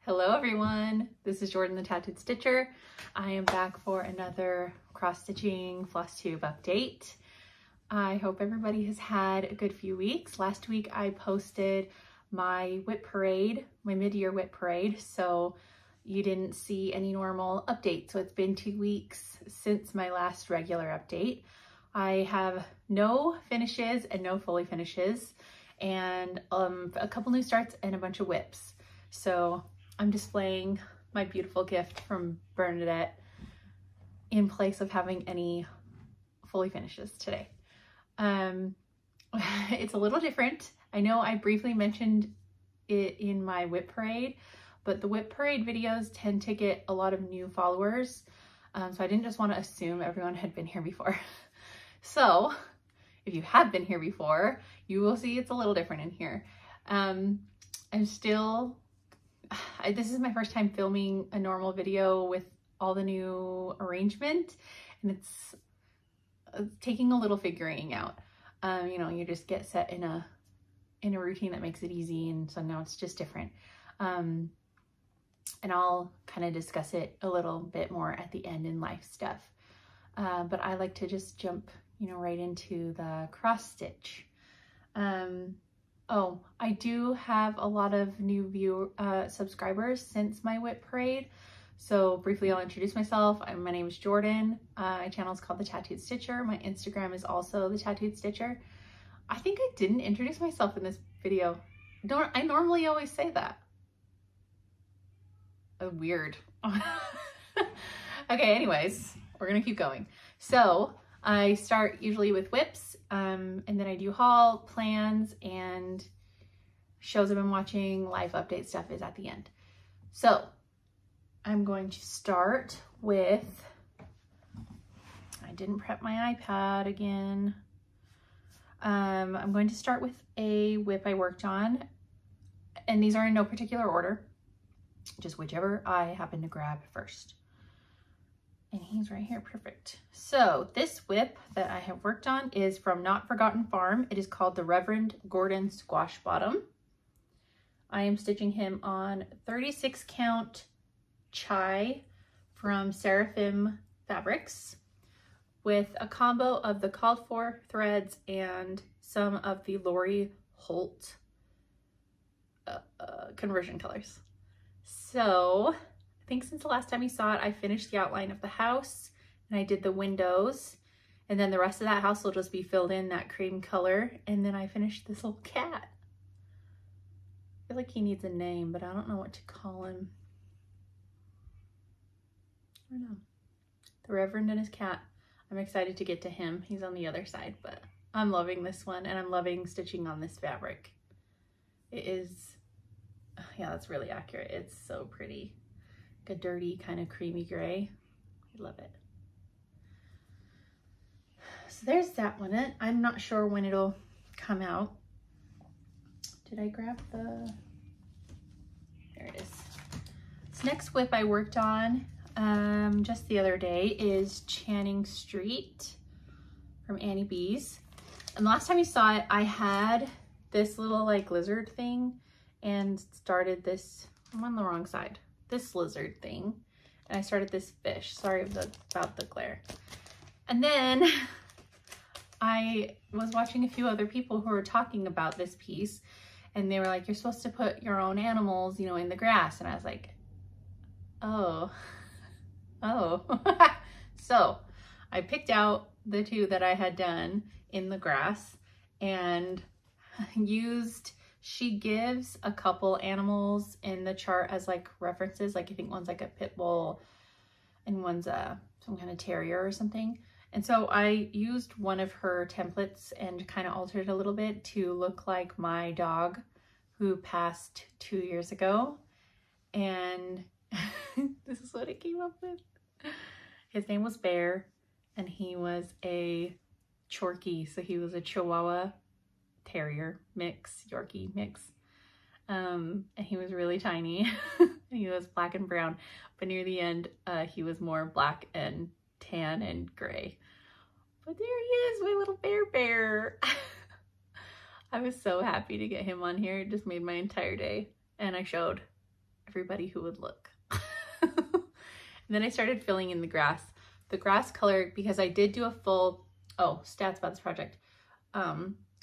Hello everyone, this is Jordan the Tattooed Stitcher. I am back for another cross-stitching Flosstube update. I hope everybody has had a good few weeks. Last week I posted my whip parade, my mid-year whip parade, so you didn't see any normal updates. So it's been 2 weeks since my last regular update. I have no finishes and no fully finishes, and a couple new starts and a bunch of whips. So I'm displaying my beautiful gift from Bernadette in place of having any fully finishes today. It's a little different. I know I briefly mentioned it in my whip parade, but the whip parade videos tend to get a lot of new followers. So I didn't just want to assume everyone had been here before. So if you have been here before, you will see it's a little different in here. This is my first time filming a normal video with all the new arrangement, and it's taking a little figuring out. You know, you just get set in a routine that makes it easy, and so now it's just different. And I'll kind of discuss it a little bit more at the end in life stuff. But I like to just jump, right into the cross stitch. Oh, I do have a lot of new subscribers since my whip parade. So briefly, I'll introduce myself. My name is Jordan. My channel is called The Tattooed Stitcher. My Instagram is also The Tattooed Stitcher. I think I didn't introduce myself in this video. I normally always say that. Weird. Okay, anyways, we're gonna keep going. So I start usually with whips, and then I do haul, plans, and shows I've been watching, life update stuff is at the end. So I'm going to start with, I didn't prep my iPad again. I'm going to start with a whip I worked on, and these are in no particular order, just whichever I happen to grab first. And he's right here, perfect. So this whip that I have worked on is from Not Forgotten Farm. It is called the Reverend Gordon Squash Bottom. I am stitching him on 36 count chai from Seraphim Fabrics with a combo of the called for threads and some of the Lori Holt conversion colors. So I think since the last time you saw it, I finished the outline of the house and I did the windows, and then the rest of that house will just be filled in that cream color. And then I finished this little cat. I feel like he needs a name, but I don't know what to call him. I don't know. The Reverend and his cat. I'm excited to get to him. He's on the other side, but I'm loving this one, and I'm loving stitching on this fabric. It is, yeah, that's really accurate. It's so pretty. A dirty kind of creamy gray. I love it. So there's that one. I'm not sure when it'll come out. Did I grab the, there it is. This next whip I worked on just the other day is Channing Street from Annie B's. And the last time you saw it, I had this little like lizard thing and started this, I'm on the wrong side, this lizard thing, and I started this fish. Sorry about the glare. And then I was watching a few other people who were talking about this piece, and they were like, you're supposed to put your own animals, in the grass. And I was like, oh. So I picked out the two that I had done in the grass and used, she gives a couple animals in the chart as like references. Like I think one's like a pit bull and one's some kind of terrier or something. And so I used one of her templates and kind of altered it a little bit to look like my dog who passed 2 years ago. And this is what it came up with. His name was Bear, and he was a Chorky. So he was a Chihuahua Terrier mix, Yorkie mix. And he was really tiny. He was black and brown, but near the end, he was more black and tan and gray. But there he is, my little bear. I was so happy to get him on here. It just made my entire day. And I showed everybody who would look. And then I started filling in the grass. The grass color, because I did do a full, stats about this project.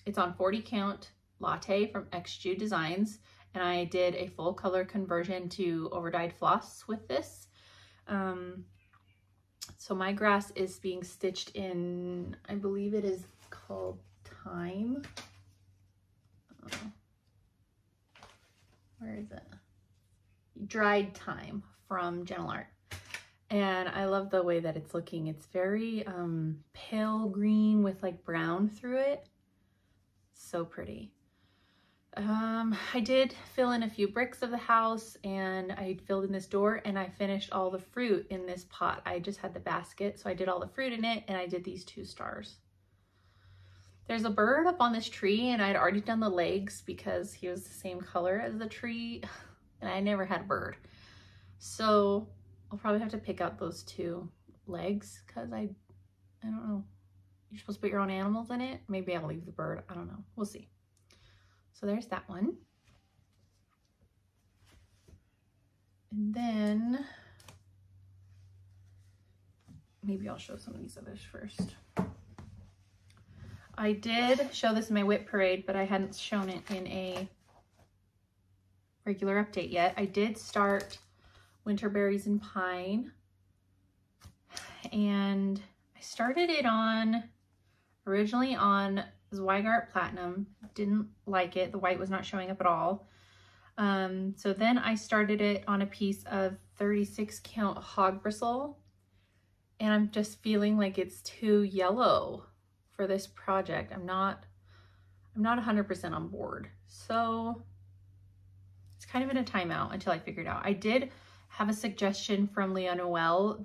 It's on 40 count latte from XJU Designs. And I did a full color conversion to overdyed floss with this. So my grass is being stitched in, I believe it is called Thyme. Where is it? Dried Thyme from Gentle Art. And I love the way that it's looking. It's very pale green with like brown through it. So pretty. I did fill in a few bricks of the house, and I filled in this door, and I finished all the fruit in this pot. I just had the basket, so I did all the fruit in it, and I did these 2 stars. There's a bird up on this tree, and I'd already done the legs because he was the same color as the tree, and I never had a bird. So I'll probably have to pick out those 2 legs because I don't know. You're supposed to put your own animals in it. Maybe I'll leave the bird. I don't know. We'll see. So there's that one. And then maybe I'll show some of these others first. I did show this in my WIP parade, but I hadn't shown it in a regular update yet. I did start Winter Berries and Pine, and I started it originally on Zweigart Platinum. Didn't like it. The white was not showing up at all. So then I started it on a piece of 36 count hog bristle, and I'm just feeling like it's too yellow for this project. I'm not 100% on board. So it's kind of in a timeout until I figure it out. I did have a suggestion from Leah Noel,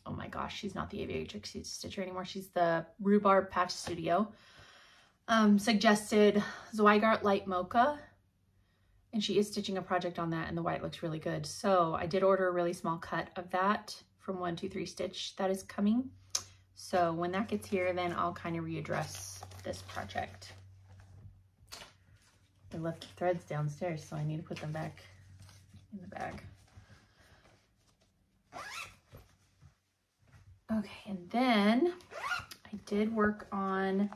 oh my gosh, she's not the aviatrix stitcher anymore. She's the Rhubarb Patch Studio. Suggested Zweigart Light Mocha, and she is stitching a project on that, and the white looks really good. So I did order a really small cut of that from 123 Stitch that is coming. So when that gets here, then I'll kind of readdress this project. I left the threads downstairs, so I need to put them back in the bag. Okay, and then I did work on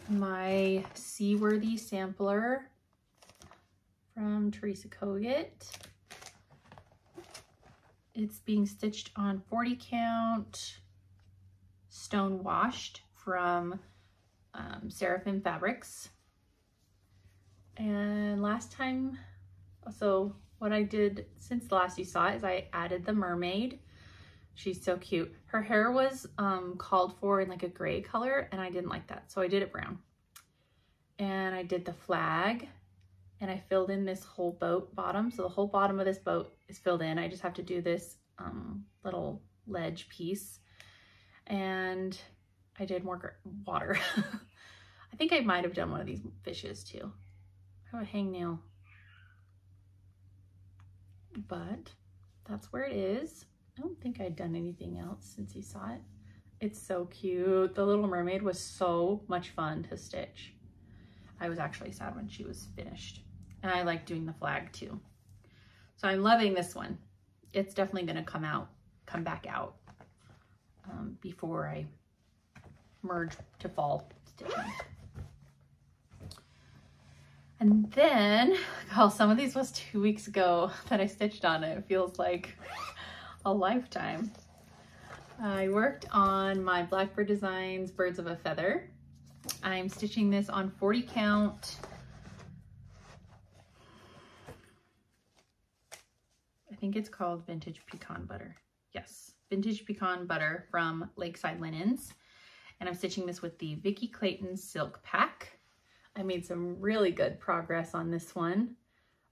my Seaworthy sampler from Teresa Kogut. It's being stitched on 40 count stone washed from Seraphim Fabrics. And last time, so what I did since the last you saw it is I added the mermaid. She's so cute. Her hair was called for in like a gray color, and I didn't like that, so I did it brown. And I did the flag, and I filled in this whole boat bottom. So the whole bottom of this boat is filled in. I just have to do this little ledge piece. And I did more water. I think I might have done one of these fishes too. I have a hangnail. But that's where it is. I don't think I'd done anything else since you saw it. It's so cute. The Little Mermaid was so much fun to stitch. I was actually sad when she was finished. And I like doing the flag too. So I'm loving this one. It's definitely gonna come back out before I merge to fall stitching. And then, some of these was 2 weeks ago that I stitched on it. It feels like a lifetime. I worked on my Blackbird Designs Birds of a Feather. I'm stitching this on 40 count. I think it's called Vintage Pecan Butter. Yes, Vintage Pecan Butter from Lakeside Linens. And I'm stitching this with the Vicki Clayton Silk Pack. I made some really good progress on this one.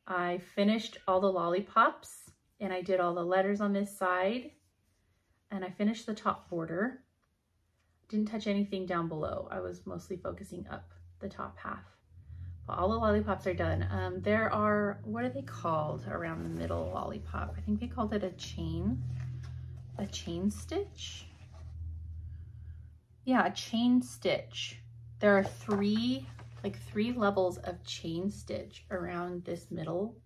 I finished all the lollipops, and I did all the letters on this side, and I finished the top border. Didn't touch anything down below. I was mostly focusing up the top half. But all the lollipops are done. There are, what are they called around the middle lollipop? I think they called it a chain stitch. Yeah, a chain stitch. There are 3 like 3 levels of chain stitch around this middle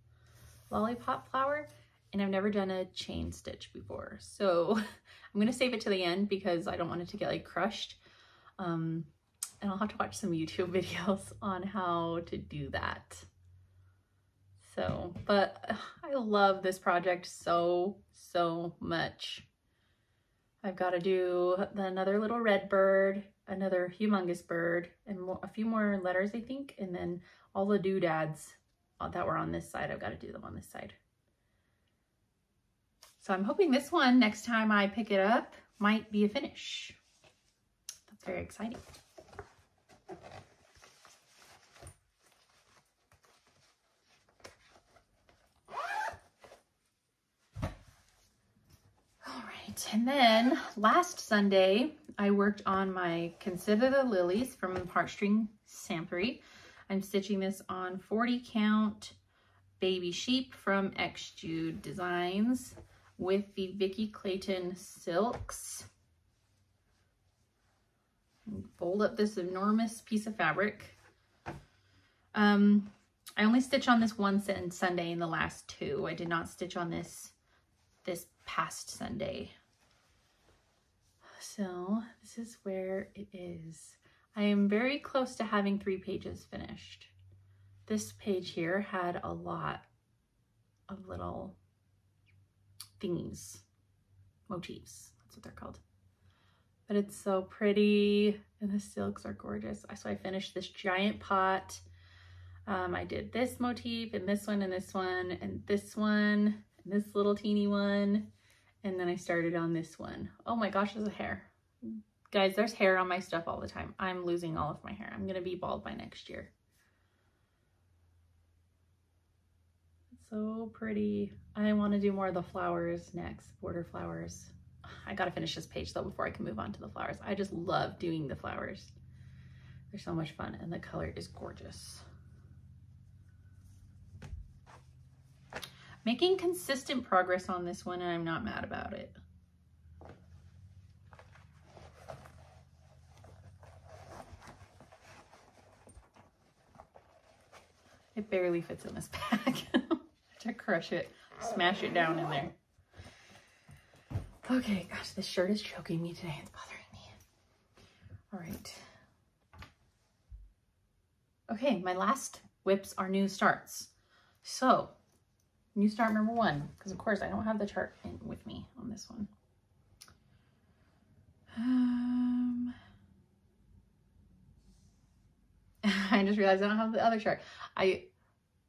lollipop flower, and I've never done a chain stitch before. So I'm gonna save it to the end because I don't want it to get like crushed. And I'll have to watch some YouTube videos on how to do that. So, but I love this project so much. I've got to do another little red bird, another humongous bird, and a few more letters, I think, and then all the doodads that were on this side, I've got to do them on this side. So I'm hoping this one, next time I pick it up, might be a finish. That's very exciting. And then last Sunday, I worked on my Consider the Lilies from Heartstring Samplery. I'm stitching this on 40 count baby sheep from X-Jude Designs with the Vicki Clayton silks. Fold up this enormous piece of fabric. I only stitch on this one Sunday in the last 2. I did not stitch on this past Sunday. So this is where it is. I am very close to having 3 pages finished. This page here had a lot of little thingies, motifs, that's what they're called. But it's so pretty and the silks are gorgeous. So I finished this giant pot. I did this motif and this one and this one and this one and this little teeny one. And then I started on this one. Oh my gosh, there's a hair. Guys, there's hair on my stuff all the time. I'm losing all of my hair. I'm gonna be bald by next year. It's so pretty. I wanna do more of the flowers next, border flowers. I gotta finish this page though before I can move on to the flowers. I just love doing the flowers. They're so much fun and the color is gorgeous. Making consistent progress on this one, and I'm not mad about it. It barely fits in this bag. To crush it, smash it down in there. Okay, gosh, this shirt is choking me today. It's bothering me. All right. Okay, my last whips are new starts. So, new start number 1, because of course I don't have the chart with me on this one. I just realized I don't have the other chart.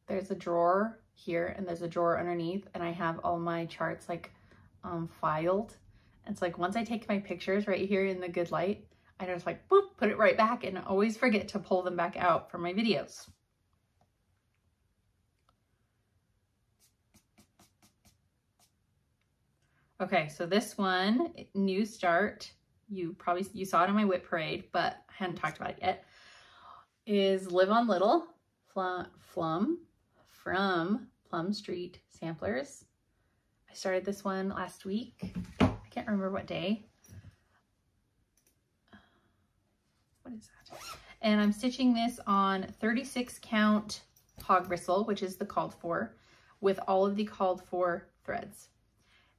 There's a drawer here and there's a drawer underneath, and I have all my charts like filed. It's like once I take my pictures right here in the good light, I just like boop, put it right back, and I always forget to pull them back out for my videos. Okay, so this one, new start, you saw it in my whip parade, but I hadn't talked about it yet, is Live on Little from Plum Street Samplers. I started this one last week. I can't remember what day. What is that? And I'm stitching this on 36 count hog bristle, which is the called for, with all of the called for threads.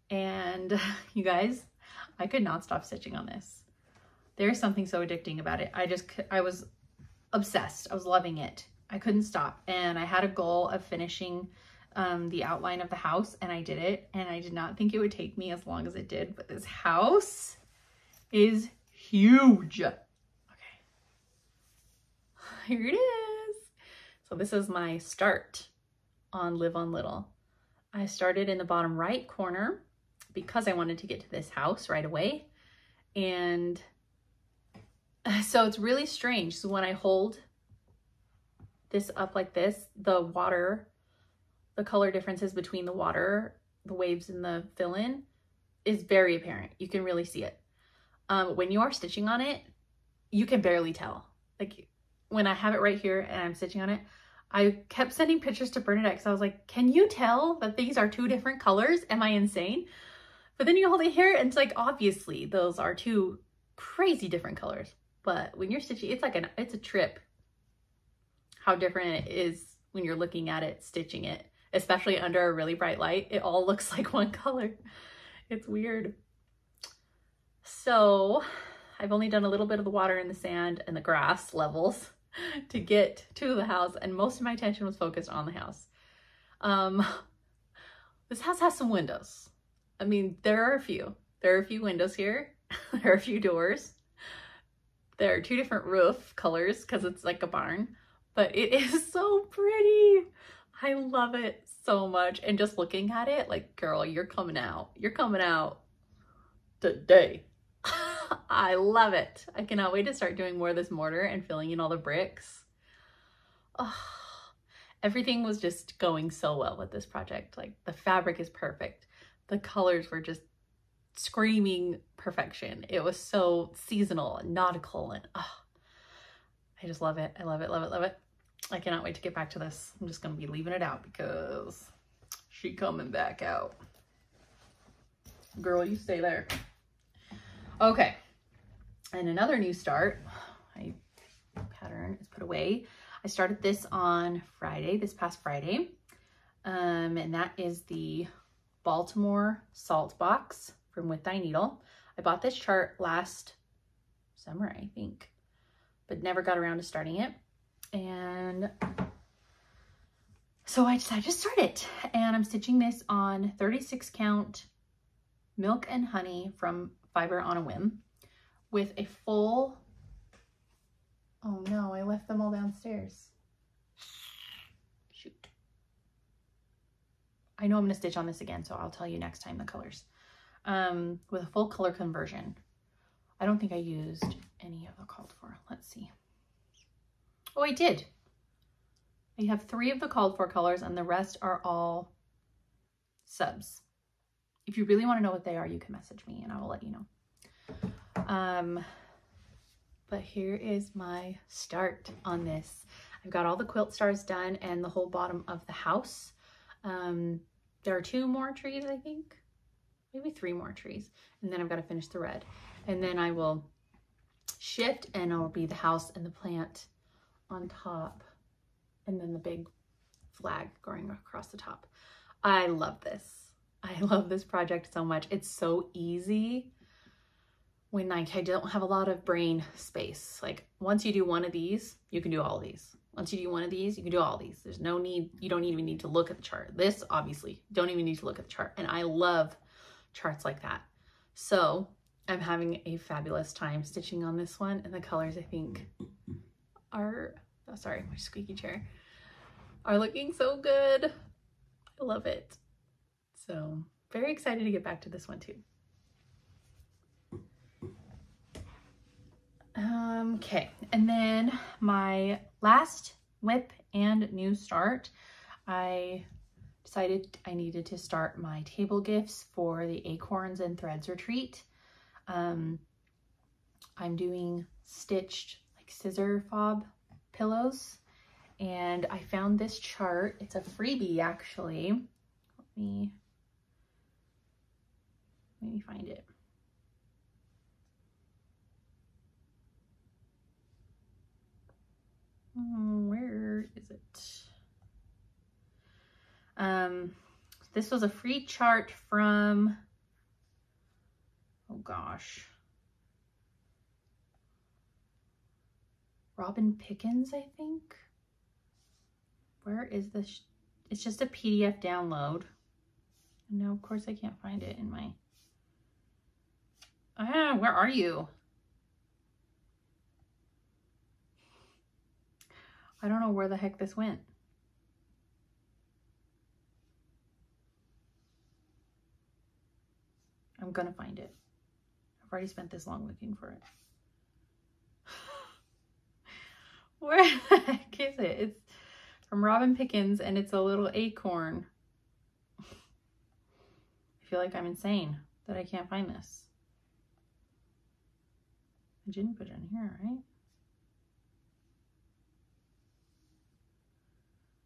And you guys, I could not stop stitching on this. There's something so addicting about it. I was obsessed. I was loving it. I couldn't stop. And I had a goal of finishing the outline of the house, and I did it. And I did not think it would take me as long as it did, but this house is huge. Okay. Here it is. So this is my start on Live on Little. I started in the bottom right corner because I wanted to get to this house right away. And so it's really strange. So when I hold this up like this, the color differences between the water, the waves and the fill-in is very apparent. You can really see it. When you are stitching on it, you can barely tell. Like when I have it right here and I'm stitching on it, I kept sending pictures to Bernadette because I was like, can you tell that these are 2 different colors? Am I insane? But then you hold it here and it's like, obviously those are 2 crazy different colors. But when you're stitching, it's like it's a trip. how different it is when you're looking at it, stitching it, especially under a really bright light. It all looks like one color. It's weird. So I've only done a little bit of the water and the sand and the grass levels to get to the house, and most of my attention was focused on the house. This house has some windows. I mean, there are a few. There are a few windows here. There are a few doors. There are 2 different roof colors because it's like a barn, but it is so pretty. I love it so much. And just looking at it, like, girl, you're coming out. You're coming out today. I love it. I cannot wait to start doing more of this mortar and filling in all the bricks. Oh, everything was just going so well with this project. Like, the fabric is perfect. The colors were just screaming perfection. It was so seasonal and nautical, and oh, I just love it. I love it, love it, love it. I cannot wait to get back to this. I'm just gonna be leaving it out because she coming back out. Girl, you stay there. Okay, and another new start. My pattern is put away. I started this on Friday, this past Friday, and that is the Baltimore Salt Box from With Thy Needle. I bought this chart last summer, I think, but never got around to starting it. And so I decided to start it, and I'm stitching this on 36 count Milk and Honey from Fiber on a Whim with a full, oh no, I left them all downstairs. Shoot. I know I'm gonna stitch on this again, so I'll tell you next time the colors. With a full color conversion. I don't think I used any of the called for. Let's see. Oh, I did. I have 3 of the called for colors, and the rest are all subs. If you really want to know what they are, you can message me and I will let you know. But here is my start on this. I've got all the quilt stars done and the whole bottom of the house. There are 2 more trees, I think. Maybe 3 more trees. And then I've got to finish the red. And then I will shift, and it'll be the house and the plant on top. And then the big flag going across the top. I love this. I love this project so much. It's so easy when I don't have a lot of brain space. Like, once you do one of these, you can do all these. Once you do one of these, you can do all these. There's no need, you don't even need to look at the chart. This, obviously, don't even need to look at the chart. And I love charts like that. So I'm having a fabulous time stitching on this one. And the colors, I think, are, oh, sorry, my squeaky chair, are looking so good. I love it. So very excited to get back to this one too. Okay, and then my last whip and new start, I decided I needed to start my table gifts for the Acorns and Threads retreat. I'm doing stitched like scissor fob pillows, and I found this chart. It's a freebie actually. Let me find it. Where is it? This was a free chart from, oh gosh, Robin Pickens, I think. Where is this? It's just a PDF download. No, of course I can't find it in my, where are you? I don't know where the heck this went. I'm gonna find it. I've already spent this long looking for it. Where the heck is it? It's from Robin Pickens, and it's a little acorn. I feel like I'm insane that I can't find this. I didn't put it in here, right?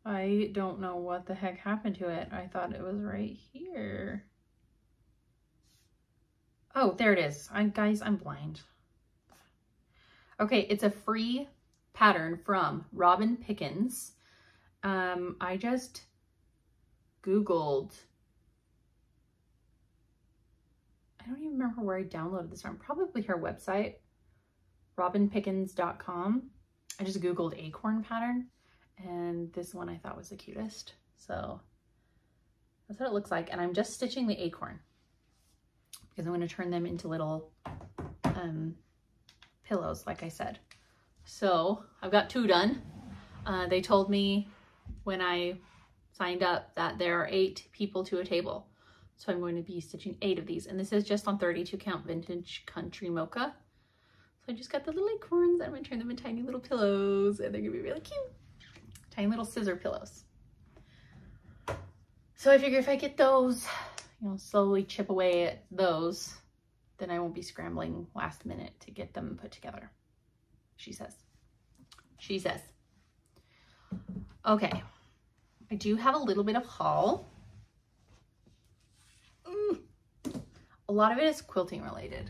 I don't know what the heck happened to it. I thought it was right here. Oh, there it is. Guys, I'm blind. Okay, it's a free pattern from Robin Pickens. I just Googled, I don't even remember where I downloaded this from, probably her website, robinpickens.com. I just Googled acorn pattern, and this one I thought was the cutest. So that's what it looks like. And I'm just stitching the acorn because I'm going to turn them into little pillows, like I said. So I've got 2 done. They told me when I signed up that there are 8 people to a table. So I'm going to be stitching 8 of these. And this is just on 32 count vintage country mocha. So I just got the little acorns. I'm going to turn them into tiny little pillows, and they're going to be really cute. Tiny little scissor pillows. So I figure if I get those, you know, slowly chip away at those, then I won't be scrambling last minute to get them put together. She says. She says. Okay. I do have a little bit of haul. A lot of it is quilting related.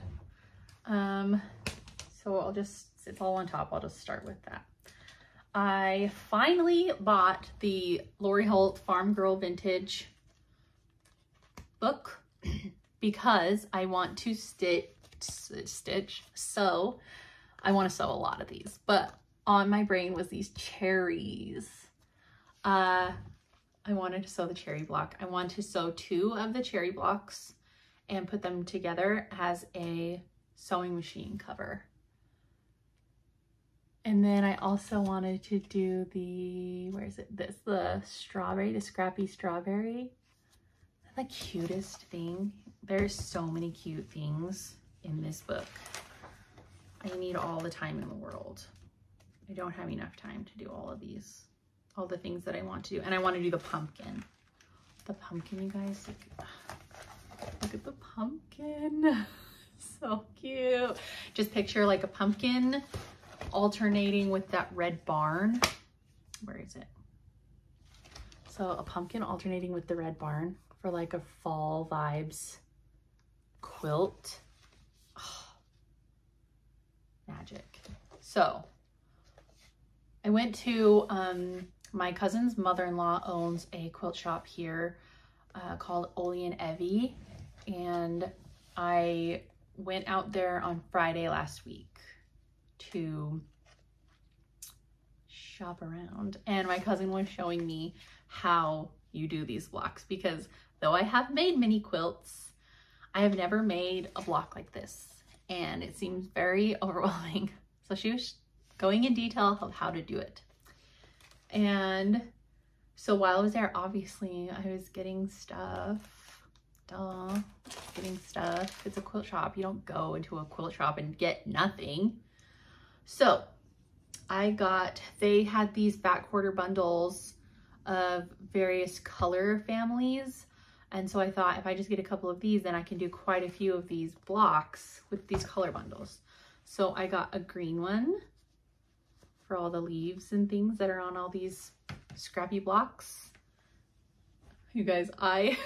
So I'll just, it's all on top. I'll just start with that. I finally bought the Lori Holt Farm Girl Vintage book because I want to sew. I want to sew a lot of these, but on my brain was these cherries. I wanted to sew the cherry block. I want to sew 2 of the cherry blocks and put them together as a sewing machine cover. And then I also wanted to do the, where is it? This, the strawberry, the scrappy strawberry. The cutest thing. There's so many cute things in this book. I need all the time in the world. I don't have enough time to do all of these, all the things that I want to do. And I want to do the pumpkin. The pumpkin, you guys, look at the pumpkin. So cute. Just picture like a pumpkin alternating with that red barn. Where is it? So a pumpkin alternating with the red barn for like a fall vibes quilt. Oh, magic. So I went to, my cousin's mother-in-law owns a quilt shop here called Oli and Evie. And I went out there on Friday last week to shop around, and my cousin was showing me how you do these blocks, because though I have made mini quilts, I have never made a block like this, and it seems very overwhelming. So she was going in detail of how to do it. And so while I was there, obviously I was getting stuff. Duh, getting stuff. It's a quilt shop. You don't go into a quilt shop and get nothing. So they had these back quarter bundles of various color families. And so I thought if I just get a couple of these, then I can do quite a few of these blocks with these color bundles. So I got a green one for all the leaves and things that are on all these scrappy blocks. You guys, I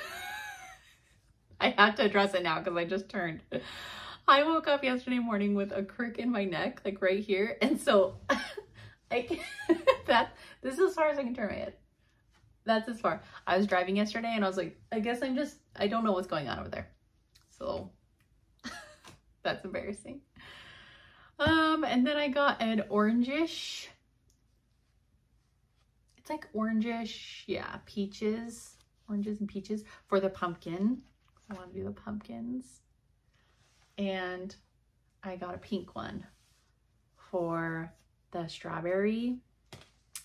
had to address it now because I just turned. I woke up yesterday morning with a crick in my neck, like right here. And so this is as far as I can turn my head. That's as far. I was driving yesterday and I was like, I guess I don't know what's going on over there. So that's embarrassing. And then I got an orangish, it's like orangish, yeah, peaches, oranges and peaches for the pumpkin. I want to do the pumpkins. And I got a pink one for the strawberry,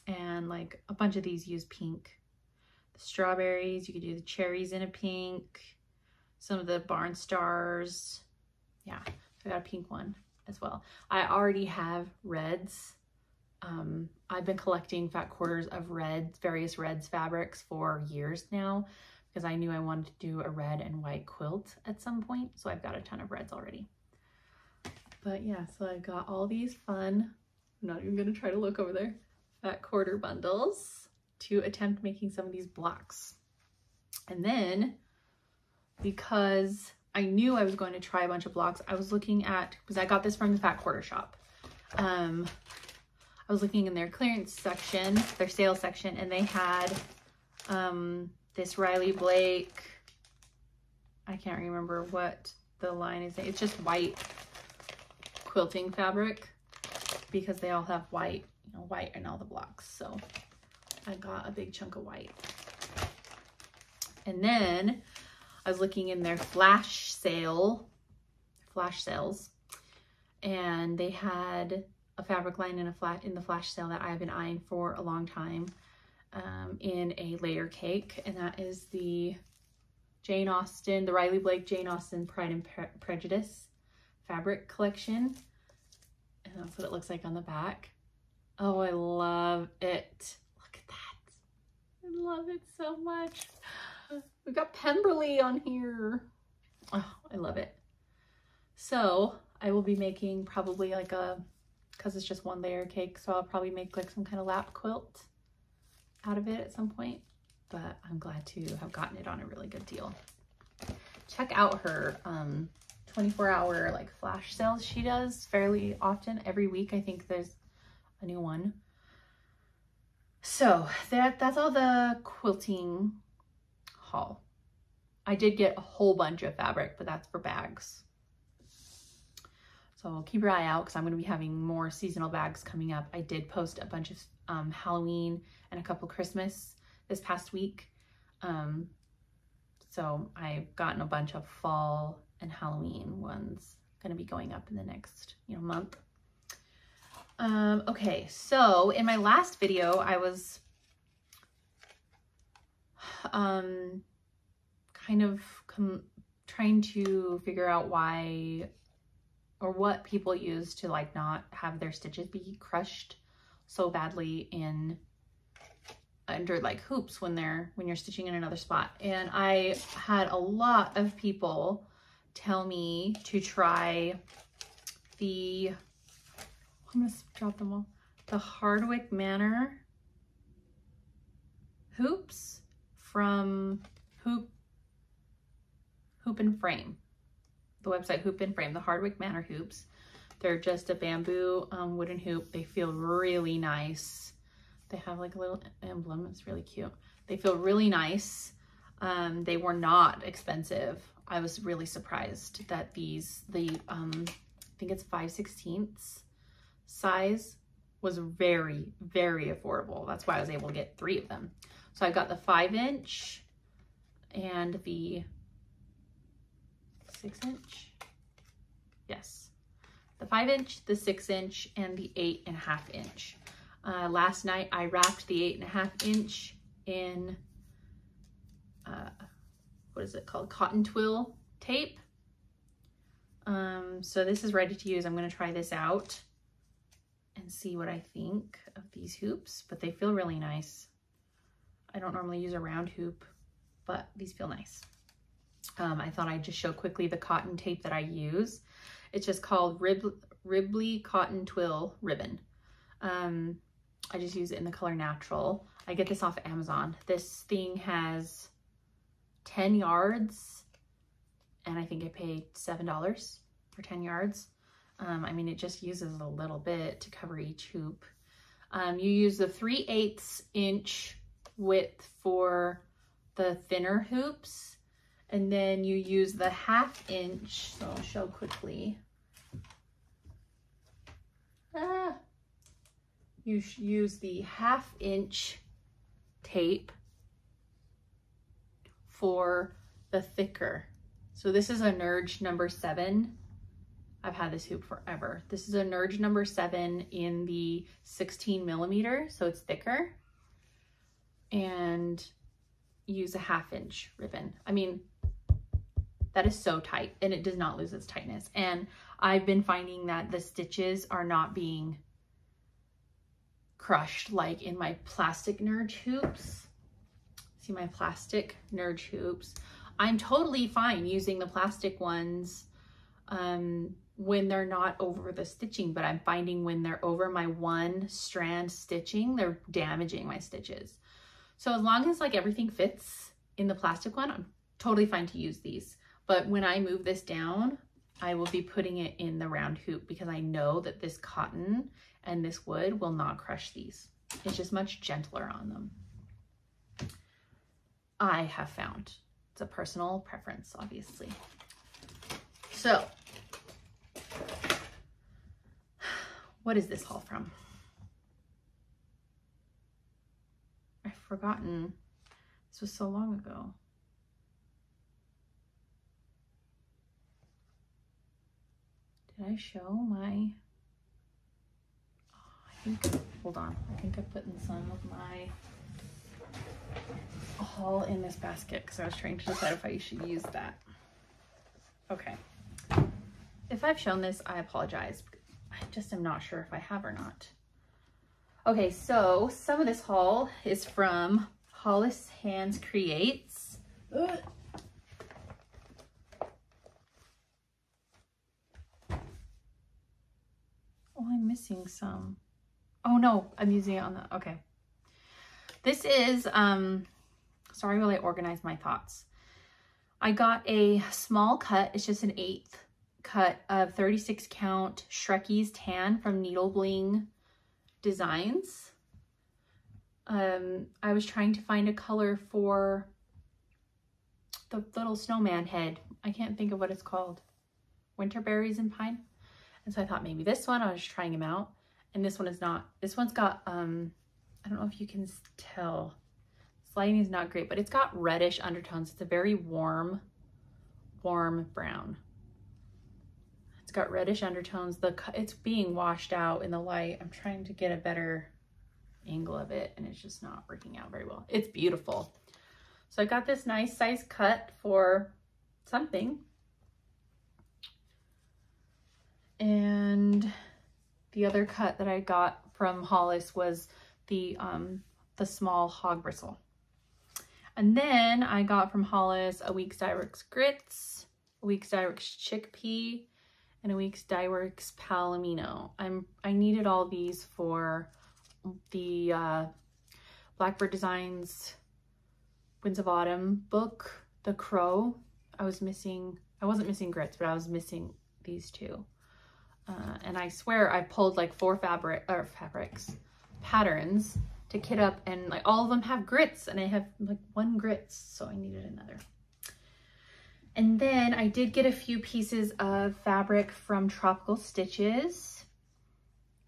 and like a bunch of these use pink. The strawberries, you could do the cherries in a pink, some of the barn stars. Yeah, so I got a pink one as well. I already have reds. I've been collecting fat quarters of reds, various reds fabrics for years now, because I knew I wanted to do a red and white quilt at some point. So I've got a ton of reds already. But yeah, so I got all these fun, I'm not even gonna try to look over there, fat quarter bundles to attempt making some of these blocks. And then, because I knew I was going to try a bunch of blocks, I was looking at, because I got this from the fat quarter shop. I was looking in their clearance section, their sales section, and they had this Riley Blake, I can't remember what the line is. It's just white quilting fabric because they all have white, you know, white in all the blocks. So I got a big chunk of white. And then I was looking in their flash sales, and they had a fabric line in the flash sale that I've been eyeing for a long time, in a layer cake, and that is the Jane Austen, the Riley Blake Jane Austen Pride and Prejudice fabric collection. And that's what it looks like on the back. Oh, I love it. Look at that. I love it so much. We got Pemberley on here. Oh, I love it. So I will be making probably like because it's just one layer cake, so I'll probably make like some kind of lap quilt out of it at some point, but I'm glad to have gotten it on a really good deal. Check out her 24-hour like flash sales she does fairly often. Every week I think there's a new one. So that's all the quilting haul. I did get a whole bunch of fabric, but that's for bags. So keep your eye out because I'm going to be having more seasonal bags coming up. I did post a bunch of Halloween and a couple Christmas this past week. So I've gotten a bunch of fall and Halloween ones going to be going up in the next, month. Okay, so in my last video, I was kind of trying to figure out why or what people use to like not have their stitches be crushed so badly under like hoops when you're stitching in another spot. And I had a lot of people tell me to try the, I'm gonna drop them all, the Hardwick Manor hoops from Hoop and Frame. The website Hoop and Frame, the Hardwick Manor hoops. They're just a bamboo wooden hoop. They feel really nice. They have like a little emblem. It's really cute. They feel really nice. They were not expensive. I was really surprised that I think it's 5/16 size was very, very affordable. That's why I was able to get 3 of them. So I got the 5-inch and the 6-inch. Yes. The 5-inch, the 6-inch, and the 8.5-inch. Last night I wrapped the 8.5-inch in, what is it called? Cotton twill tape. So this is ready to use. I'm going to try this out and see what I think of these hoops, but they feel really nice. I don't normally use a round hoop, but these feel nice. I thought I'd just show quickly the cotton tape that I use. It's just called Ribley Cotton Twill Ribbon. I just use it in the color Natural. I get this off Amazon. This thing has 10 yards, and I think I paid $7 for 10 yards. I mean, it just uses a little bit to cover each hoop. You use the 3/8 inch width for the thinner hoops, and then you use the 1/2 inch. So I'll show quickly. You use the 1/2 inch tape for the thicker. So this is a Nerge number 7. I've had this hoop forever. This is a Nerge number 7 in the 16 millimeter, so it's thicker. And use a 1/2 inch ribbon. I mean, that is so tight, and it does not lose its tightness. And I've been finding that the stitches are not being crushed like in my plastic Nerge hoops. See my plastic Nerge hoops? I'm totally fine using the plastic ones when they're not over the stitching, but I'm finding when they're over my 1 strand stitching, they're damaging my stitches. So as long as like everything fits in the plastic one, I'm totally fine to use these. But when I move this down, I will be putting it in the round hoop because I know that this cotton and this wood will not crush these. It's just much gentler on them. I have found. It's a personal preference, obviously. So, what is this haul from? I've forgotten. This was so long ago. Did I show my... Oh, I think, hold on. I think I put in some of my haul in this basket because I was trying to decide if I should use that. Okay. If I've shown this, I apologize. I just am not sure if I have or not. Okay, so some of this haul is from Hollis Hands Creates. Ugh. Oh, I'm missing some. Oh no, I'm using it on the, okay. This is, sorry while I organize my thoughts. I got a small cut, it's just an 1/8 cut of 36 count Shrekie's tan from Needle Bling Designs. I was trying to find a color for the little snowman head. I can't think of what it's called. Winterberries and Pine. And so I thought maybe this one, I was trying them out. And this one is not. This one's got, I don't know if you can tell. Lighting is not great, but it's got reddish undertones. It's a very warm brown. It's got reddish undertones. It's being washed out in the light. I'm trying to get a better angle of it and it's just not working out very well. It's beautiful. So I got this nice size cut for something. And the other cut that I got from Hollis was the small hog bristle. And then I got from Hollis a Weeks Dye Works Grits, a Weeks Dye Works Chickpea, and a Weeks Dye Works Palomino. I needed all these for the Blackbird Designs Winds of Autumn book, The Crow. I wasn't missing grits, but I was missing these two. And I swear I pulled like 4 patterns to kit up, and like all of them have grits and I have like 1 grits, so I needed another. And then I did get a few pieces of fabric from Tropical Stitches.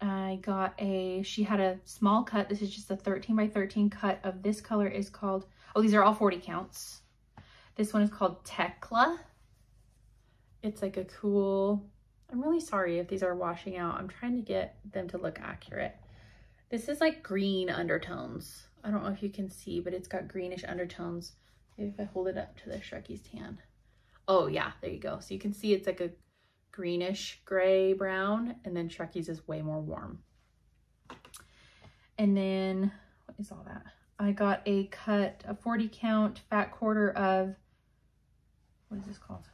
I got she had a small cut. This is just a 13 by 13 cut of this color is called, oh, these are all 40 counts. This one is called Tekla. It's like a cool, I'm really sorry if these are washing out. I'm trying to get them to look accurate. This is like green undertones. I don't know if you can see, but it's got greenish undertones. Maybe if I hold it up to the Shrekie's tan. Oh yeah, there you go. So you can see it's like a greenish gray brown, and then Shrekie's is way more warm. And then, what is all that? I got a cut, a 40 count fat quarter of, what is this called?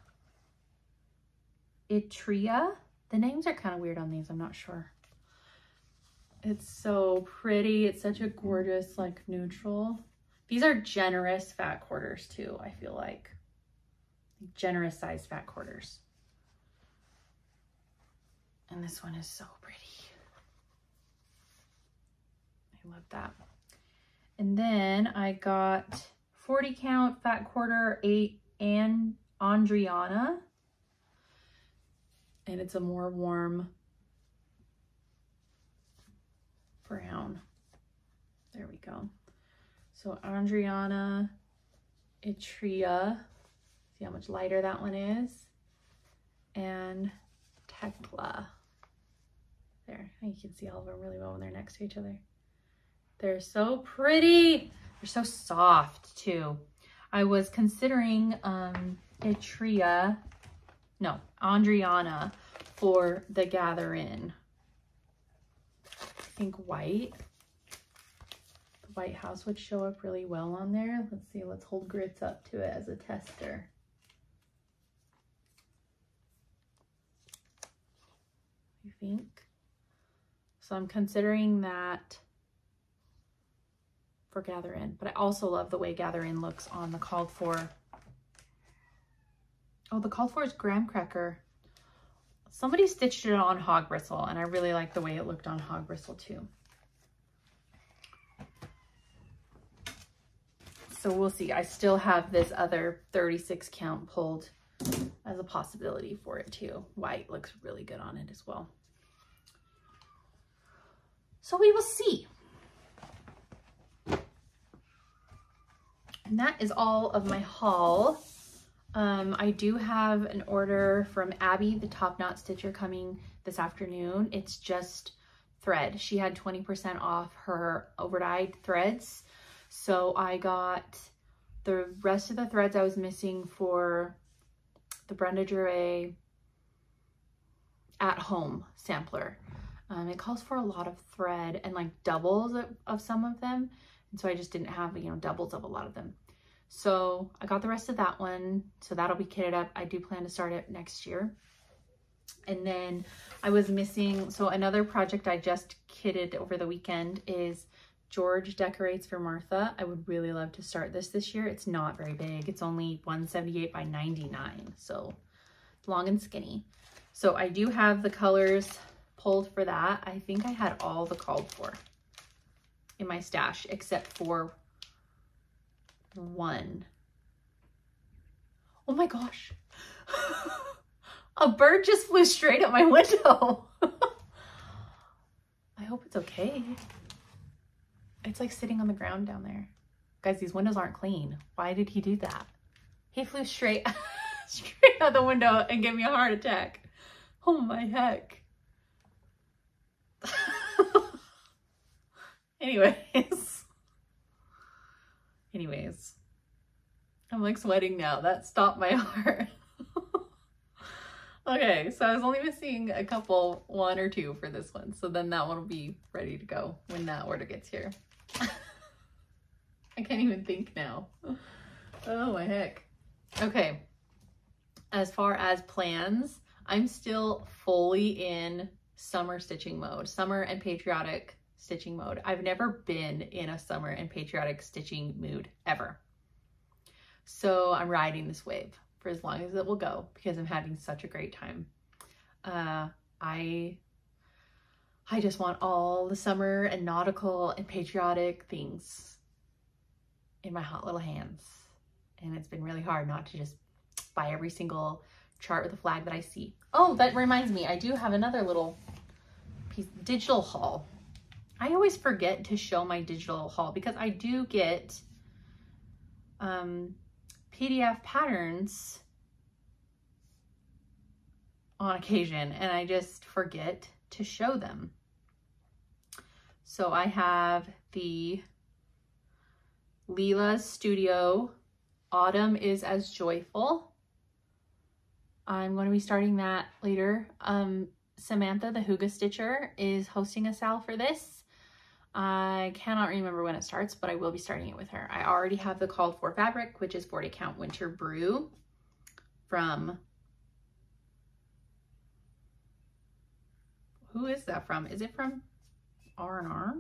Itria. The names are kind of weird on these, I'm not sure. It's so pretty. It's such a gorgeous, like, neutral. These are generous fat quarters too, I feel like. Generous sized fat quarters. And this one is so pretty. I love that. And then I got 40 count fat quarter 8 and Andriana. And it's a more warm brown. There we go. So Andriana, Itria, see how much lighter that one is, and Tekla. There, you can see all of them really well when they're next to each other. They're so pretty. They're so soft too. I was considering Andriana for the Gather In. I think white. The White House would show up really well on there. Let's see, let's hold grits up to it as a tester. I think. So I'm considering that for Gather In, but I also love the way Gather In looks on the Called For. Oh, the Called For is graham cracker. Somebody stitched it on hog bristle, and I really like the way it looked on hog bristle too. So we'll see. I still have this other 36 count pulled as a possibility for it too. White looks really good on it as well. So we will see. And that is all of my haul. I do have an order from Abby, the top knot stitcher, coming this afternoon. It's just thread. She had 20% off her overdyed threads. So I got the rest of the threads I was missing for the Brenda Drouet at home sampler. It calls for a lot of thread and like doubles of some of them. And so I just didn't have, you know, doubles of a lot of them. So I got the rest of that one. So that'll be kitted up. I do plan to start it next year. And then I was missing, so another project I just kitted over the weekend is George Decorates for Martha. I would really love to start this year. It's not very big. It's only 178 by 99. So long and skinny. So I do have the colors pulled for that. I think I had all the called for in my stash except for one. Oh my gosh. A bird just flew straight at my window. I hope it's okay. It's like sitting on the ground down there. Guys, these windows aren't clean. Why did he do that? He flew straight out the window and gave me a heart attack. Oh my heck. Anyways, I'm like sweating now. That stopped my heart. Okay, so I was only missing a couple, one or two for this one. So then that one will be ready to go when that order gets here. I can't even think now. Oh my heck. Okay, as far as plans, I'm still fully in summer stitching mode, summer and patriotic stitching mode. I've never been in a summer and patriotic stitching mood ever. So I'm riding this wave for as long as it will go because I'm having such a great time. I just want all the summer and nautical and patriotic things in my hot little hands. And it's been really hard not to just buy every single chart with a flag that I see. Oh, that reminds me, I do have another little piece, digital haul. I always forget to show my digital haul because I do get PDF patterns on occasion and I just forget to show them. So I have the Leela's Studio Autumn is as Joyful. I'm going to be starting that later. Samantha, the Hygge Stitcher, is hosting a sale for this. I cannot remember when it starts, but I will be starting it with her. I already have the called for fabric, which is 40 count Winter Brew from, who is that from? Is it from R&R?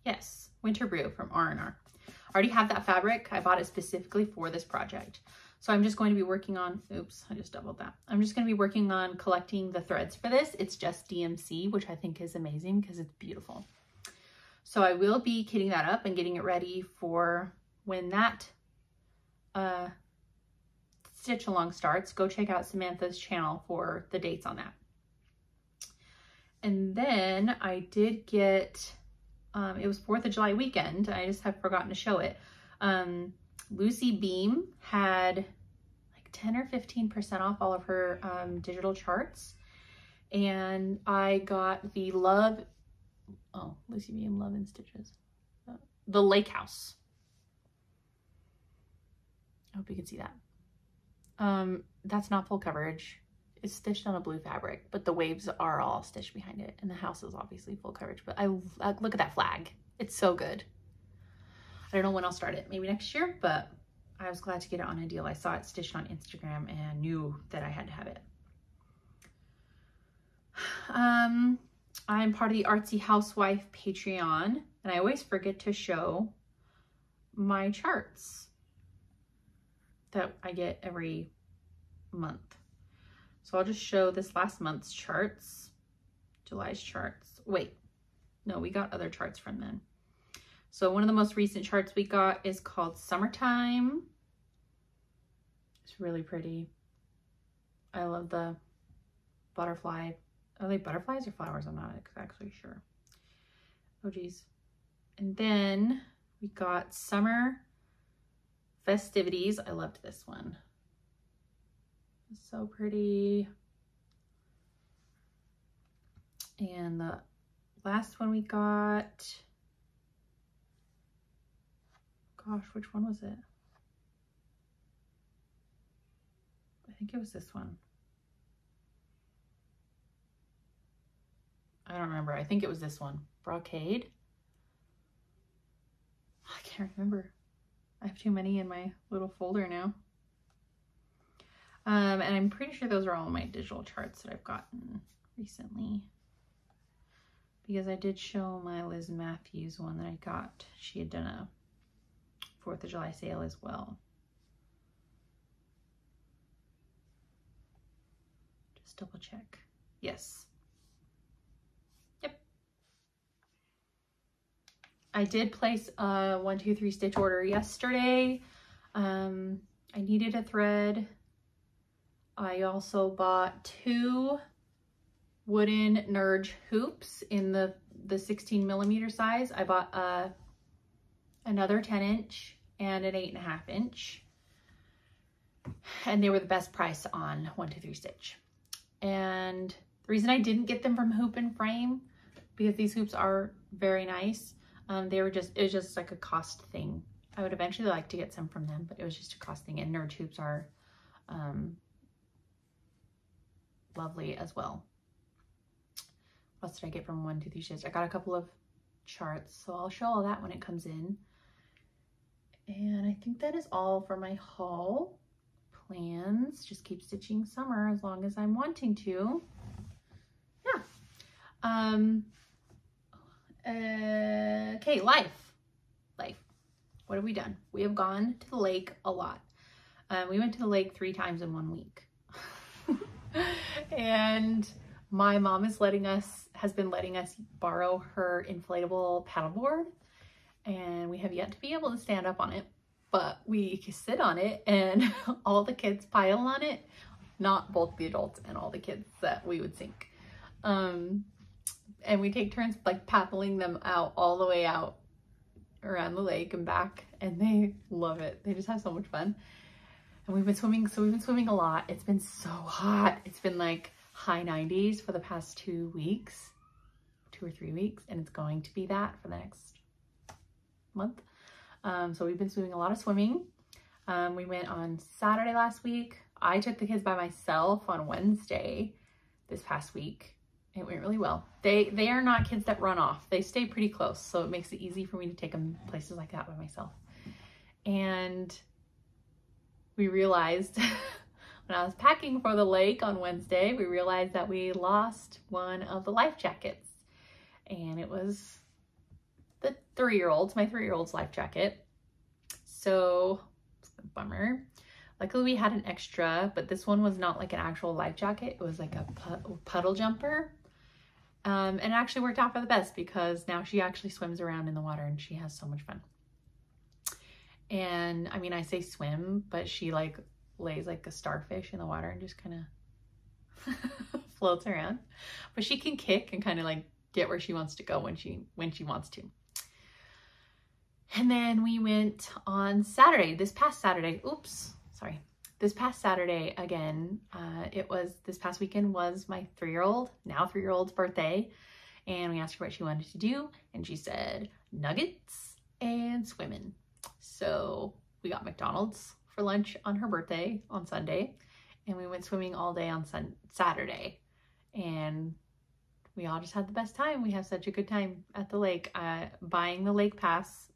Yes, Winter Brew from R&R. I already have that fabric. I bought it specifically for this project. So I'm just going to be working on, oops, I just doubled that. I'm just going to be working on collecting the threads for this. It's just DMC, which I think is amazing because it's beautiful. So I will be kitting that up and getting it ready for when that stitch along starts. Go check out Samantha's channel for the dates on that. And then I did get, it was 4th of July weekend. I just have forgotten to show it. Lucy Beam had like 10 or 15% off all of her digital charts. And I got the Lucy Beam Love and Stitches. The Lake House. I hope you can see that. That's not full coverage. It's stitched on a blue fabric, but the waves are all stitched behind it. And the house is obviously full coverage, but I look at that flag. It's so good. I don't know when I'll start it, maybe next year, but I was glad to get it on a deal. I saw it stitched on Instagram and knew that I had to have it. I'm part of the Artsy Housewife Patreon, and I always forget to show my charts that I get every month. So I'll just show this last month's charts, July's charts. Wait, no, we got other charts from then. So one of the most recent charts we got is called Summertime. It's really pretty. I love the butterfly. Are they butterflies or flowers? I'm not exactly sure. Oh geez. And then we got Summer Festivities. I loved this one. It's so pretty. And the last one we got, gosh, which one was it? I think it was this one. I don't remember. I think it was this one. Brocade. I can't remember. I have too many in my little folder now. And I'm pretty sure those are all my digital charts that I've gotten recently. Because I did show my Liz Matthews one that I got. She had done a 4th of July sale as well. Just double check. Yes. Yep. I did place a 1, 2, 3 stitch order yesterday. I needed a thread. I also bought 2 wooden Nerge hoops in the 16 millimeter size. I bought another 10-inch and an 8.5 inch. And they were the best price on 1, 2, 3 stitch. And the reason I didn't get them from Hoop and Frame, because these hoops are very nice. It was just like a cost thing. I would eventually like to get some from them, but it was just a cost thing. And Nerge hoops are lovely as well. What else did I get from 1, 2, 3 stitch? I got a couple of charts, so I'll show all that when it comes in. And I think that is all for my haul. Plans, just keep stitching summer as long as I'm wanting to. Yeah. Okay, life. What have we done? We have gone to the lake a lot. We went to the lake 3 times in 1 week. And my mom has been letting us borrow her inflatable paddleboard, and we have yet to be able to stand up on it, but we sit on it and all the kids pile on it, not both the adults and all the kids that we would sink. And we take turns like paddling them out all the way out around the lake and back, and they love it. They just have so much fun. And we've been swimming, so we've been swimming a lot. It's been so hot. It's been like high 90s for the past 2 weeks, 2 or 3 weeks, and it's going to be that for the next month. So we've been doing a lot of swimming. We went on Saturday last week. I took the kids by myself on Wednesday this past week. It went really well. They are not kids that run off. They stay pretty close, so it makes it easy for me to take them places like that by myself. And we realized when I was packing for the lake on Wednesday, we realized that we lost one of the life jackets. And it was the 3-year-old's, my 3-year-old's life jacket. So, it's a bummer. Luckily we had an extra, but this one was not like an actual life jacket. It was like a puddle jumper. And it actually worked out for the best because now she actually swims around in the water and she has so much fun. And I mean, I say swim, but she like lays like a starfish in the water and just kind of floats around. But she can kick and kind of like get where she wants to go when she wants to. And then we went on Saturday, this past Saturday again. This past weekend was my 3-yeold, now 3-year-old's birthday. And we asked her what she wanted to do. And she said nuggets and swimming. So we got McDonald's for lunch on her birthday on Sunday. And we went swimming all day on Saturday. And we all just had the best time. We had such a good time at the lake. Buying the lake pass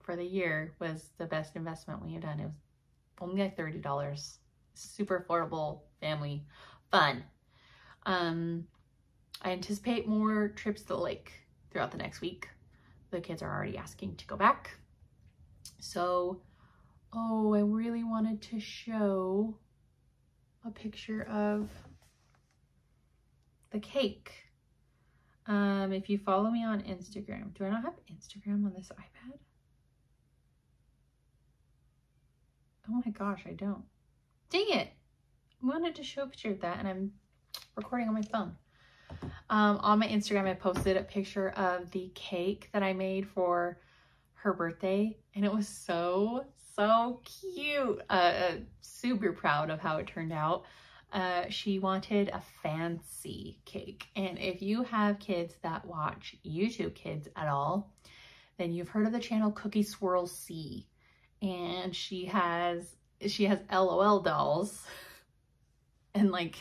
for the year was the best investment we had done. It was only like $30. Super affordable, family fun. I anticipate more trips to the lake throughout the next week. The kids are already asking to go back. So, I really wanted to show a picture of the cake. If you follow me on Instagram, do I not have Instagram on this iPad? Oh my gosh, I don't. Dang it. I wanted to show a picture of that and I'm recording on my phone. On my Instagram, I posted a picture of the cake that I made for her birthday and it was so cute. Super proud of how it turned out. She wanted a fancy cake. And if you have kids that watch YouTube Kids at all, then you've heard of the channel Cookie Swirl C. And she has LOL dolls and like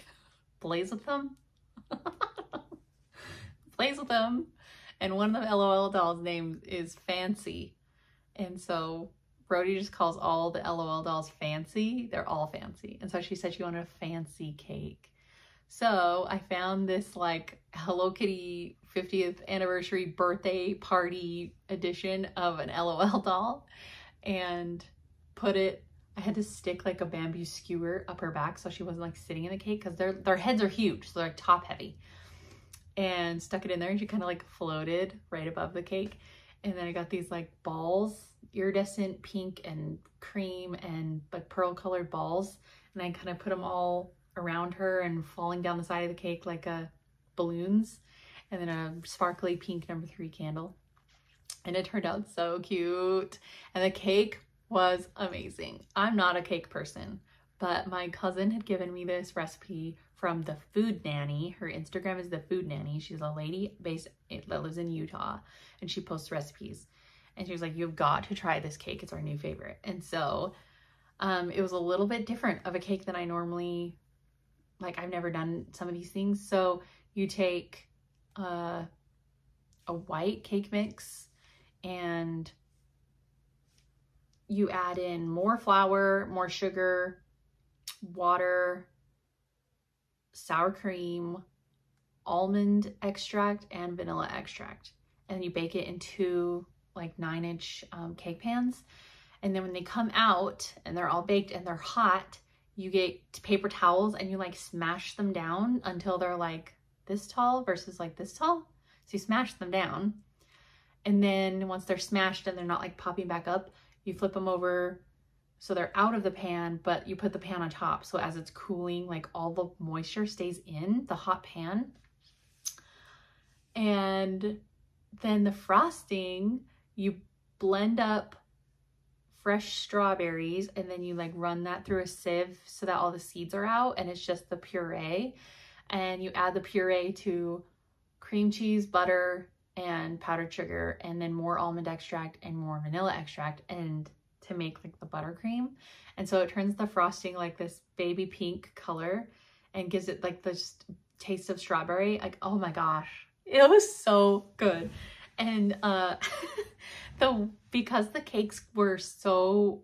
plays with them. Plays with them. And one of the LOL dolls' name is Fancy. And so Brody just calls all the LOL dolls fancy. They're all fancy. And so she said she wanted a fancy cake. So I found this like Hello Kitty 50th anniversary birthday party edition of an LOL doll and put it, I had to stick like a bamboo skewer up her back so she wasn't like sitting in the cake because their heads are huge. So they're like top heavy. And stuck it in there and she kind of like floated right above the cake. And then I got these like balls, iridescent pink and cream and like pearl colored balls. And I kind of put them all around her and falling down the side of the cake like balloons. And then a sparkly pink No. 3 candle. And it turned out so cute. And the cake was amazing. I'm not a cake person, but my cousin had given me this recipe from the Food Nanny. Her Instagram is the Food Nanny. She's a lady that lives in Utah and she posts recipes. And she was like, you've got to try this cake. It's our new favorite. And so it was a little bit different of a cake than I normally, like I've never done some of these things. So you take a white cake mix and you add in more flour, more sugar, water, sour cream, almond extract, and vanilla extract. And you bake it in 2 like 9-inch cake pans. And then when they come out and they're all baked and they're hot, you get paper towels and you like smash them down until they're like this tall versus like this tall. So you smash them down. And then once they're smashed and they're not like popping back up, you flip them over so they're out of the pan, but you put the pan on top. So as it's cooling, like all the moisture stays in the hot pan. And then the frosting, you blend up fresh strawberries and then you like run that through a sieve so that all the seeds are out and it's just the puree. And you add the puree to cream cheese, butter, and powdered sugar, and then more almond extract and more vanilla extract and to make like the buttercream. And so it turns the frosting like this baby pink color and gives it like this taste of strawberry. Like, oh my gosh, it was so good. And because the cakes were so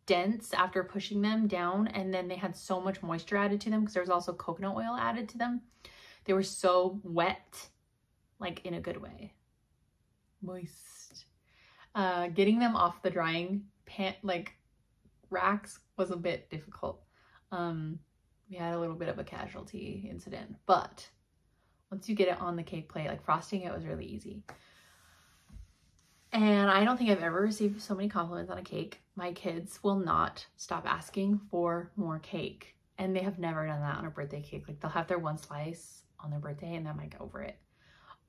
dense after pushing them down and then they had so much moisture added to them because there was also coconut oil added to them, they were so wet, like in a good way, moist. Getting them off the drying pan like racks was a bit difficult. We had a little bit of a casualty incident, but once you get it on the cake plate, like frosting it was really easy. And I don't think I've ever received so many compliments on a cake. My kids will not stop asking for more cake. And they have never done that on a birthday cake. Like they'll have their one slice on their birthday and that might go over it.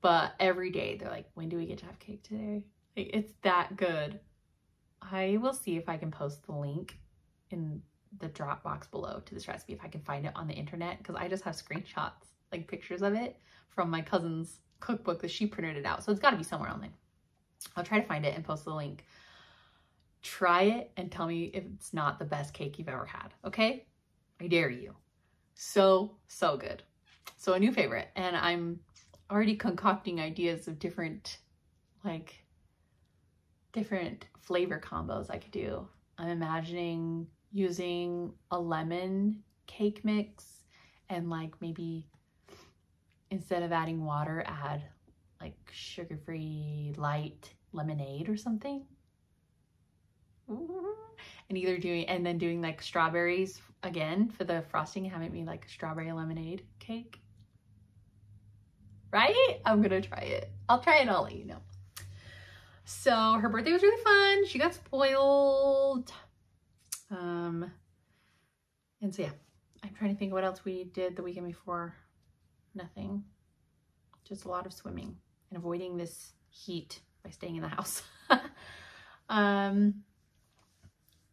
But every day they're like, when do we get to have cake today? Like, it's that good. I will see if I can post the link in the drop box below to this recipe if I can find it on the internet, because I just have screenshots, like pictures of it from my cousin's cookbook that she printed it out. So it's got to be somewhere online. I'll try to find it and post the link. Try it and tell me if it's not the best cake you've ever had, okay? I dare you. So good. So a new favorite, and I'm already concocting ideas of different flavor combos I could do. I'm imagining using a lemon cake mix and like maybe instead of adding water, add like sugar-free light lemonade or something. And either doing like strawberries again for the frosting. Haven't made like a strawberry lemonade cake. Right? I'm gonna try it. I'll try it and I'll let you know. So her birthday was really fun. She got spoiled. And so yeah, I'm trying to think what else we did the weekend before. Nothing. Just a lot of swimming and avoiding this heat by staying in the house.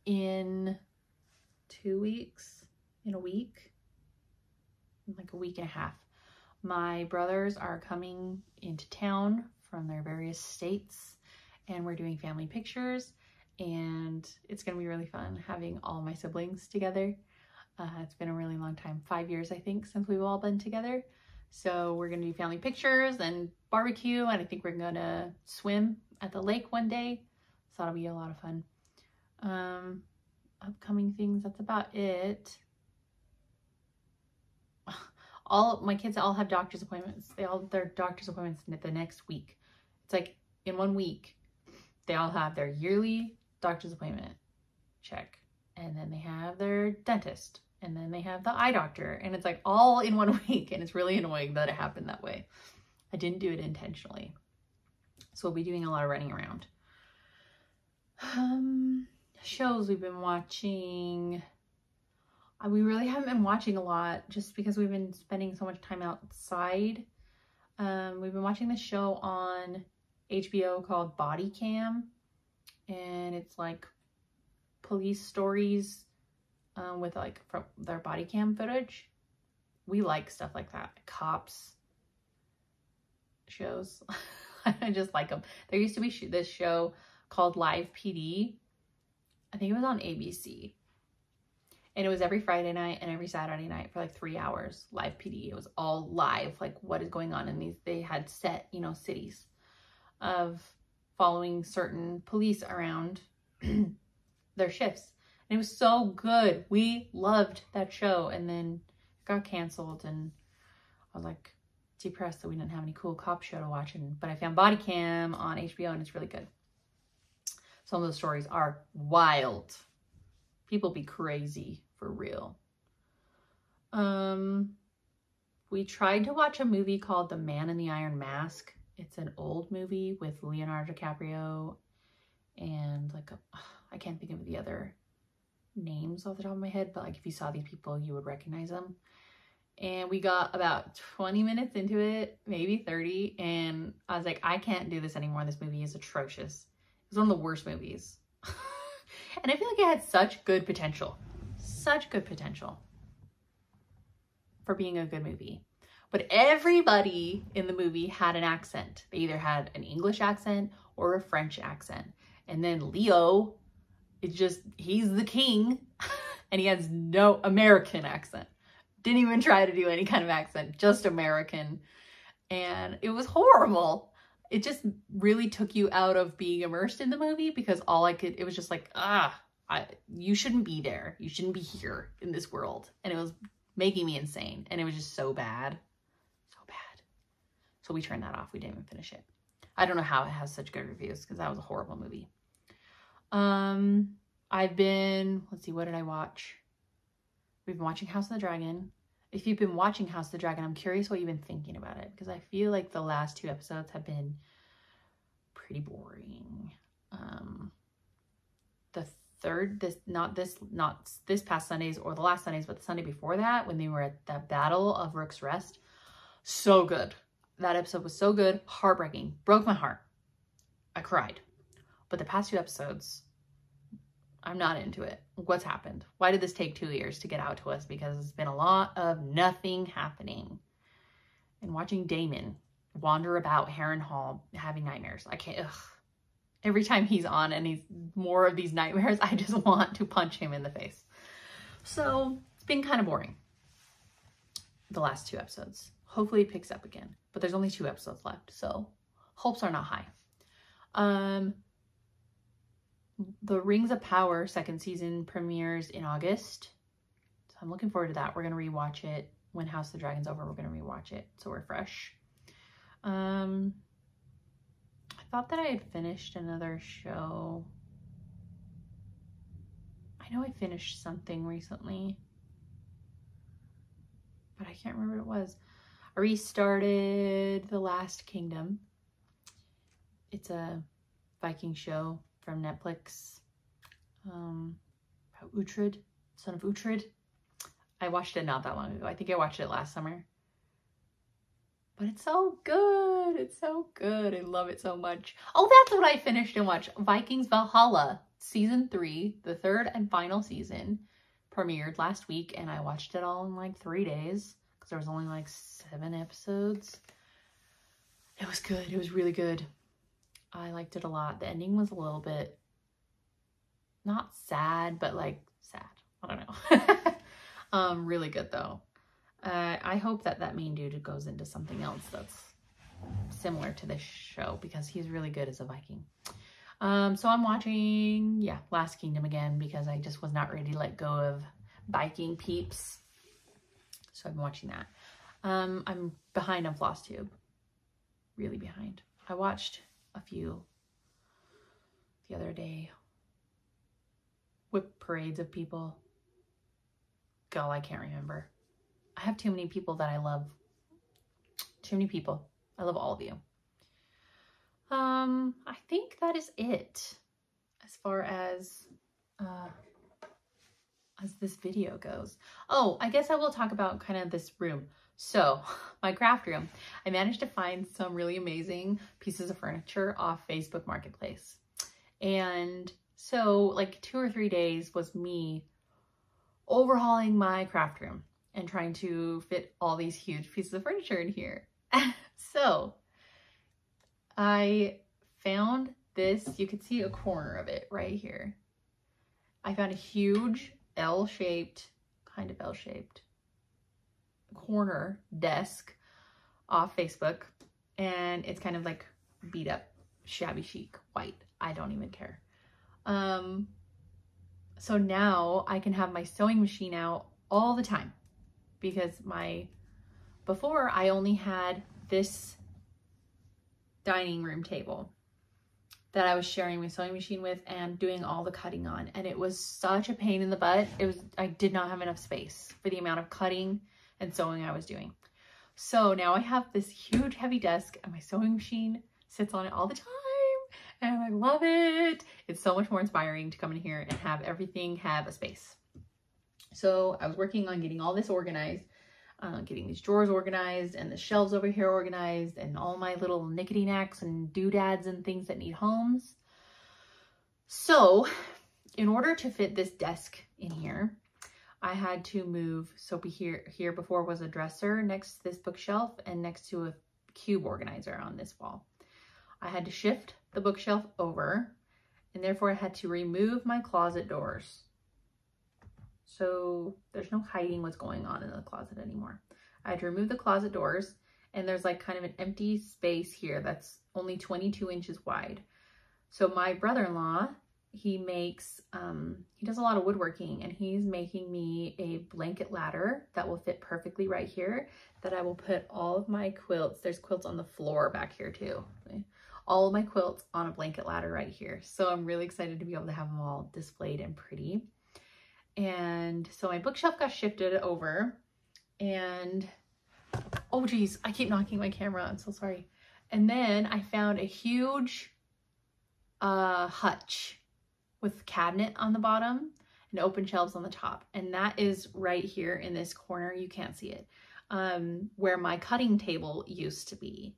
In 2 weeks, in a week, like a week and a half, my brothers are coming into town from their various states, and we're doing family pictures, and it's gonna be really fun having all my siblings together. It's been a really long time, 5 years I think, since we've all been together. So we're gonna do family pictures and barbecue, and I think we're gonna swim at the lake one day. So that'll be a lot of fun. Upcoming things, that's about it. All my kids all have doctor's appointments. Their doctor's appointments the next week. It's like in 1 week, they all have their yearly doctor's appointment check. And then they have their dentist. And then they have the eye doctor. And it's like all in 1 week. And it's really annoying that it happened that way. I didn't do it intentionally. So we'll be doing a lot of running around. Shows we've been watching. We really haven't been watching a lot just because we've been spending so much time outside. We've been watching this show on HBO called Body Cam, and it's like police stories with like from their body cam footage. We like stuff like that. Cops shows. I just like them. There used to be this show called Live PD. I think it was on ABC. And it was every Friday night and every Saturday night for like 3 hours. Live PD. It was all live, like what is going on in these. They had set, you know, cities of following certain police around their shifts. And it was so good. We loved that show. And then it got canceled, and I was like depressed that we didn't have any cool cop show to watch. But I found Body Cam on HBO, and it's really good. Some of the stories are wild. People be crazy for real. We tried to watch a movie called The Man in the Iron Mask. It's an old movie with Leonardo DiCaprio and like I can't think of the other names off the top of my head, but like if you saw these people, you would recognize them. And we got about 20 minutes into it, maybe 30, and I was like, I can't do this anymore. This movie is atrocious. It was one of the worst movies. And I feel like it had such good potential for being a good movie. But everybody in the movie had an accent. They either had an English accent or a French accent. And then Leo, he's the king and he has no American accent. Didn't even try to do any kind of accent, just American. And it was horrible. It just really took you out of being immersed in the movie because it was just like, you shouldn't be there. You shouldn't be here in this world. And it was making me insane. And it was just so bad. So bad. So we turned that off. We didn't even finish it. I don't know how it has such good reviews because that was a horrible movie. Let's see, what did I watch? We've been watching House of the Dragon. If you've been watching House of the Dragon, I'm curious what you've been thinking about it because I feel like the last 2 episodes have been pretty boring. Not this past Sundays or the last Sundays, but the Sunday before that when they were at the Battle of Rook's Rest. So good. That episode was so good. Heartbreaking. Broke my heart. I cried. But the past 2 episodes, I'm not into it. What's happened? Why did this take 2 years to get out to us? Because it's been a lot of nothing happening. And watching Damon wander about Harrenhal having nightmares. I can't, Every time he's on and he's more of these nightmares, I just want to punch him in the face. So it's been kind of boring. The last 2 episodes. Hopefully it picks up again. But there's only 2 episodes left, so hopes are not high. The Rings of Power 2nd season premieres in August. So I'm looking forward to that. We're going to rewatch it. When House of the Dragon's over, we're going to rewatch it. So we're fresh. I thought that I had finished another show. I know I finished something recently, but I can't remember what it was. I restarted The Last Kingdom. It's a Viking show from Netflix. About Uhtred, son of Uhtred. I watched it not that long ago. I think I watched it last summer. But it's so good. It's so good. I love it so much. Oh, that's what I finished and watched. Vikings Valhalla, season 3, the third and final season, premiered last week, and I watched it all in like 3 days because there was only like 7 episodes. It was good. It was really good. I liked it a lot. The ending was a little bit not sad, but like sad. I don't know. Really good though. I hope that that main dude goes into something else that's similar to this show because he's really good as a Viking. So I'm watching, yeah, Last Kingdom again because I just was not ready to let go of Viking peeps. So I've been watching that. I'm behind on Flosstube. Really behind. I watched a few the other day. Whip parades of people. God, I can't remember. I have too many people that I love. Too many people. I love all of you. I think that is it as far as this video goes. Oh, I guess I will talk about kind of this room. So my craft room, I managed to find some really amazing pieces of furniture off Facebook Marketplace. And so like 2 or 3 days was me overhauling my craft room and trying to fit all these huge pieces of furniture in here. So I found this, you could see a corner of it right here. I found a huge L-shaped, kind of L-shaped corner desk off Facebook, and it's kind of like beat up, shabby chic, white. I don't even care. So now I can have my sewing machine out all the time because before I only had this dining room table that I was sharing my sewing machine with and doing all the cutting on. And it was such a pain in the butt. I did not have enough space for the amount of cutting and sewing I was doing. So now I have this huge heavy desk and my sewing machine sits on it all the time and I love it. It's so much more inspiring to come in here and have everything have a space. So I was working on getting all this organized, getting these drawers organized and the shelves over here organized and all my little knickety knacks and doodads and things that need homes. So in order to fit this desk in here, I had to move. So here before was a dresser next to this bookshelf and next to a cube organizer on this wall. I had to shift the bookshelf over and therefore I had to remove my closet doors. So there's no hiding what's going on in the closet anymore. I had to remove the closet doors and there's like kind of an empty space here that's only 22 inches wide. So my brother-in-law, he makes, he does a lot of woodworking and he's making me a blanket ladder that will fit perfectly right here that I will put all of my quilts. There's quilts on the floor back here too. All of my quilts on a blanket ladder right here. So I'm really excited to be able to have them all displayed and pretty. And so my bookshelf got shifted over and, oh geez, I keep knocking my camera. I'm so sorry. And then I found a huge hutch with cabinet on the bottom and open shelves on the top. And that is right here in this corner. You can't see it, where my cutting table used to be.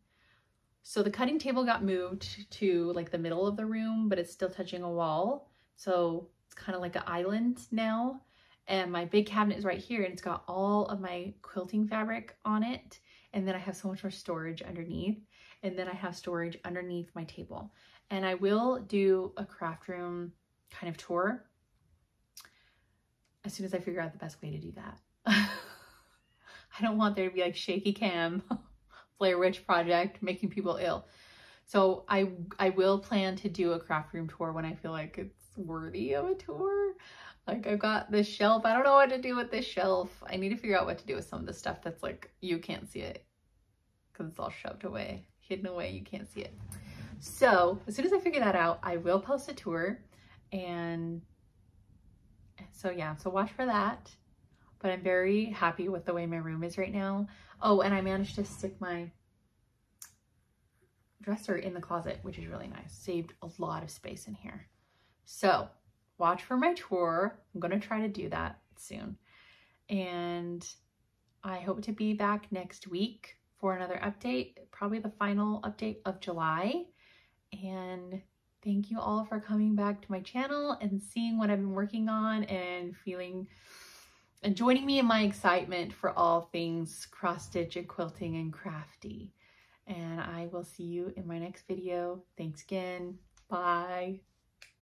So the cutting table got moved to like the middle of the room, but it's still touching a wall. So it's kind of like an island now. And my big cabinet is right here and it's got all of my quilting fabric on it. And then I have so much more storage underneath. And then I have storage underneath my table. And I will do a craft room kind of tour as soon as I figure out the best way to do that. I don't want there to be like shaky cam, Blair Witch Project, making people ill. So I will plan to do a craft room tour when I feel like it's worthy of a tour. Like I've got this shelf. I don't know what to do with this shelf. I need to figure out what to do with some of the stuff that's like, you can't see it because it's all shoved away, hidden away. You can't see it. So as soon as I figure that out, I will post a tour and And so yeah, so watch for that. But I'm very happy with the way my room is right now. Oh, and I managed to stick my dresser in the closet, which is really nice. Saved a lot of space in here. So watch for my tour. I'm gonna try to do that soon. And I hope to be back next week for another update, probably the final update of July. And thank you all for coming back to my channel and seeing what I've been working on and feeling and joining me in my excitement for all things cross stitch and quilting and crafty. And I will see you in my next video. Thanks again. Bye.